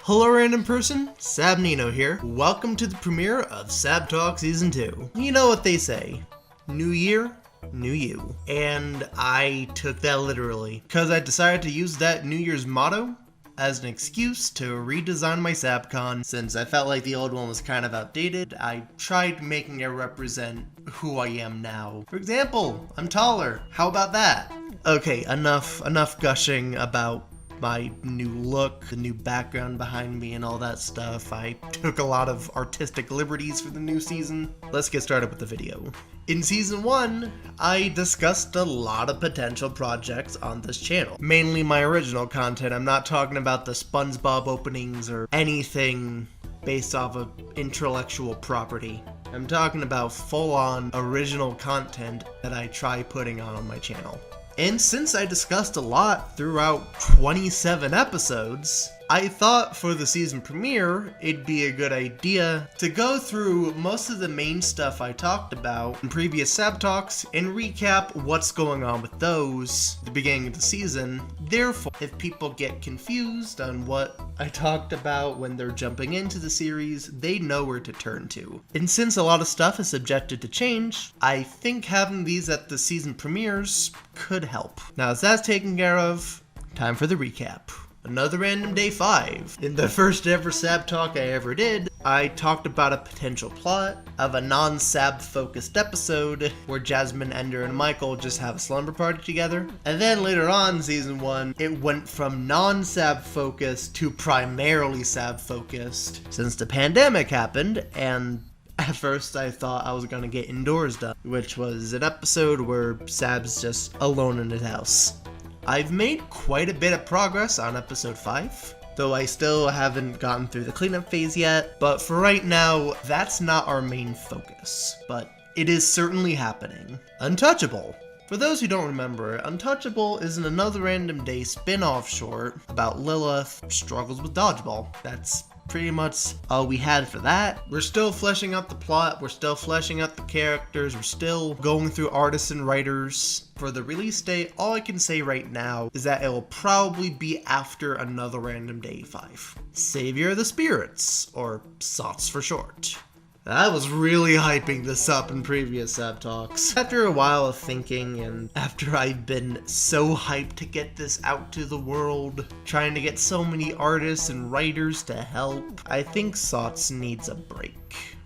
Hello random person, Sab Nino here. Welcome to the premiere of Sab Talk Season 2. You know what they say, new year, new you. And I took that literally, because I decided to use that New Year's motto as an excuse to redesign my SabCon. Since I felt like the old one was kind of outdated, I tried making it represent who I am now. For example, I'm taller. How about that? Okay, enough gushing about my new look, the new background behind me and all that stuff. I took a lot of artistic liberties for the new season. Let's get started with the video. In Season 1, I discussed a lot of potential projects on this channel. Mainly my original content. I'm not talking about the SpongeBob openings or anything based off of intellectual property. I'm talking about full-on original content that I try putting on my channel. And since I discussed a lot throughout 27 episodes, I thought for the season premiere, it'd be a good idea to go through most of the main stuff I talked about in previous Sab Talks and recap what's going on with those at the beginning of the season. Therefore, if people get confused on what I talked about when they're jumping into the series, they know where to turn to. And since a lot of stuff is subjected to change, I think having these at the season premieres could help. Now as that's taken care of, time for the recap. Another random day 5. In the first ever Sab Talk I ever did, I talked about a potential plot of a non-Sab focused episode where Jasmine, Ender, and Michael just have a slumber party together. And then later on in Season 1, it went from non-Sab focused to primarily Sab focused since the pandemic happened, and at first I thought I was gonna get Indoors done, which was an episode where Sab's just alone in his house. I've made quite a bit of progress on episode 5, though I still haven't gotten through the cleanup phase yet, but for right now, that's not our main focus, but it is certainly happening. Untouchable. For those who don't remember, Untouchable is an Another Random Day spin-off short about Lilith struggles with dodgeball. That's pretty much all we had for that. We're still fleshing out the plot, we're still fleshing out the characters, we're still going through artists and writers. For the release date, all I can say right now is that it will probably be after Another Random Day 5. Savior of the Spirits, or SOTS for short. I was really hyping this up in previous Sab Talks. After a while of thinking, and after I've been so hyped to get this out to the world, trying to get so many artists and writers to help, I think SOTS needs a break.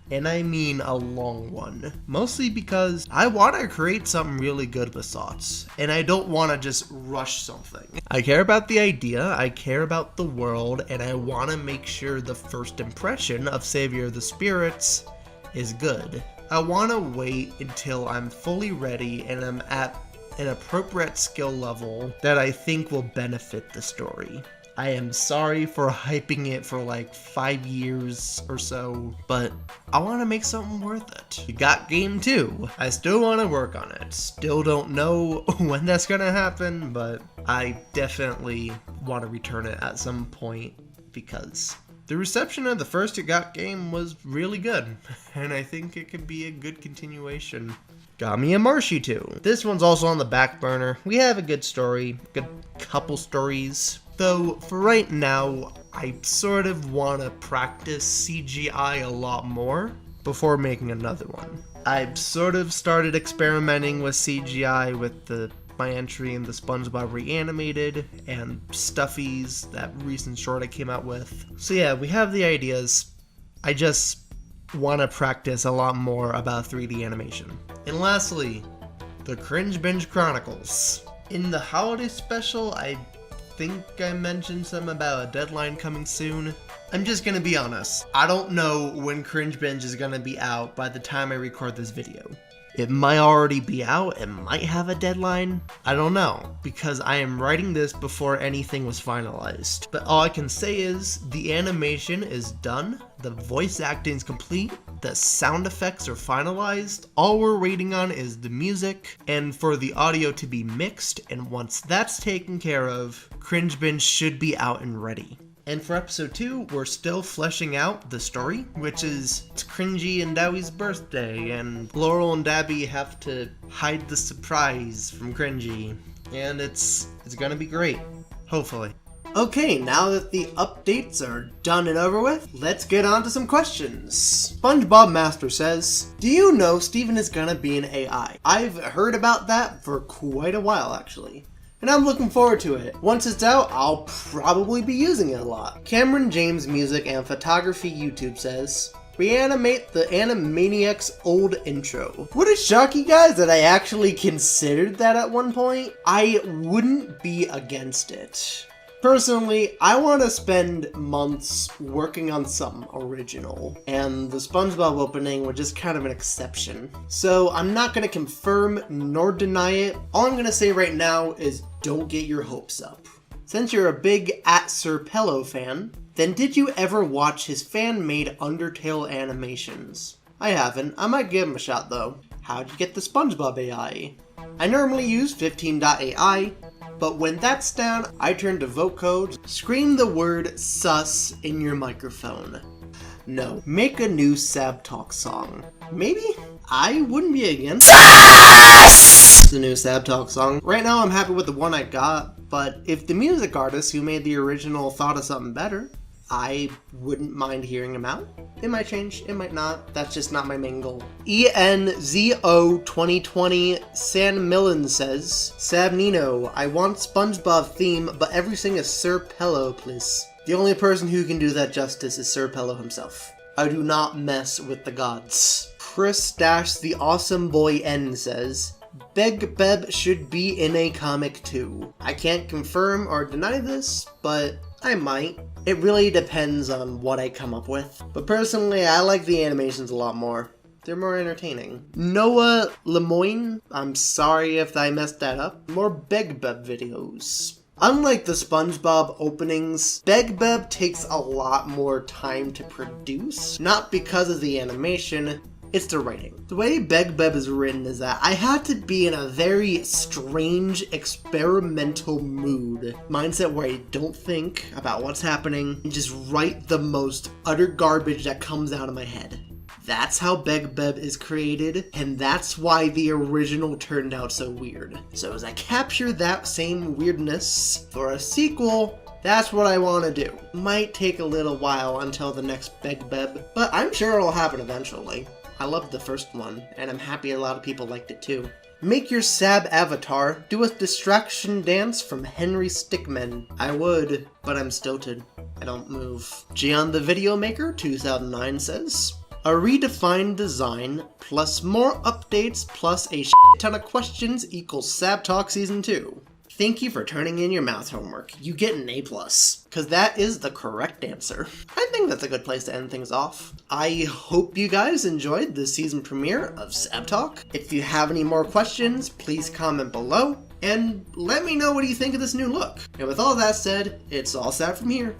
And I mean a long one. Mostly because I want to create something really good with SOTS, and I don't want to just rush something. I care about the idea, I care about the world, and I want to make sure the first impression of Savior of the Spirits is good. I want to wait until I'm fully ready and I'm at an appropriate skill level that I think will benefit the story. I am sorry for hyping it for like 5 years or so, but I want to make something worth it. We got Game 2. I still want to work on it. Still don't know when that's gonna happen, but I definitely want to return it at some point because the reception of the first It Got game was really good, and I think it could be a good continuation. Got me a Marshy 2. This one's also on the back burner. We have a good story, good couple stories. Though, for right now, I sort of want to practice CGI a lot more before making another one. I've sort of started experimenting with CGI with my entry in the SpongeBob Reanimated and Stuffies, that recent short I came out with. So yeah, we have the ideas. I just want to practice a lot more about 3D animation. And lastly, the Cringe Binge Chronicles. In the holiday special, I think I mentioned something about a deadline coming soon. I'm just gonna be honest, I don't know when Cringe Binge is gonna be out by the time I record this video. It might already be out, it might have a deadline, I don't know, because I am writing this before anything was finalized. But all I can say is, the animation is done, the voice acting is complete, the sound effects are finalized, all we're waiting on is the music, and for the audio to be mixed, and once that's taken care of, Cringe Binge should be out and ready. And for episode 2, we're still fleshing out the story, which is it's Cringy and Dowie's birthday, and Laurel and Dabby have to hide the surprise from Cringy, and it's gonna be great, hopefully. Okay, now that the updates are done and over with, let's get on to some questions. SpongeBob Master says, do you know Steven is gonna be an AI? I've heard about that for quite a while actually, and I'm looking forward to it. Once it's out, I'll probably be using it a lot. Cameron James Music and Photography YouTube says, reanimate the Animaniacs old intro. Would it shock you guys that I actually considered that at one point? I wouldn't be against it. Personally, I want to spend months working on something original, and the SpongeBob opening was just kind of an exception. So I'm not going to confirm nor deny it. All I'm going to say right now is don't get your hopes up. Since you're a big @SirPello fan, then did you ever watch his fan-made Undertale animations? I haven't. I might give him a shot though. How'd you get the SpongeBob AI? I normally use 15.ai, but when that's down, I turn to vocode, scream the word sus in your microphone. No, make a new Sab Talk song. Maybe? I wouldn't be against the new Sab Talk song. Right now I'm happy with the one I got, but if the music artist who made the original thought of something better, I wouldn't mind hearing them out. It might change, it might not. That's just not my main goal. ENZO 2020 San Millen says, Sab Nino, I want SpongeBob theme, but everything is SirPello, please. The only person who can do that justice is SirPello himself. I do not mess with the gods. Chris the Awesome Boy N says, BEGBEB should be in a comic too. I can't confirm or deny this, but I might. It really depends on what I come up with. But personally, I like the animations a lot more. They're more entertaining. Noah Lemoyne, I'm sorry if I messed that up. More BEGBEB videos. Unlike the SpongeBob openings, BEGBEB takes a lot more time to produce. Not because of the animation, it's the writing. The way BEGBEB is written is that I had to be in a very strange, experimental mindset where I don't think about what's happening and just write the most utter garbage that comes out of my head. That's how BEGBEB is created, and that's why the original turned out so weird. So as I capture that same weirdness for a sequel, that's what I want to do. Might take a little while until the next BEGBEB, but I'm sure it'll happen eventually. I loved the first one, and I'm happy a lot of people liked it too. Make your Sab avatar do a distraction dance from Henry Stickmin. I would, but I'm stilted. I don't move. Gian the Video Maker 2009 says, a redefined design plus more updates plus a shit ton of questions equals Sab Talk Season 2. Thank you for turning in your math homework. You get an A+, because that is the correct answer. I think that's a good place to end things off. I hope you guys enjoyed the season premiere of Sab Talk. If you have any more questions, please comment below, and let me know what you think of this new look. And with all that said, it's all Sab from here.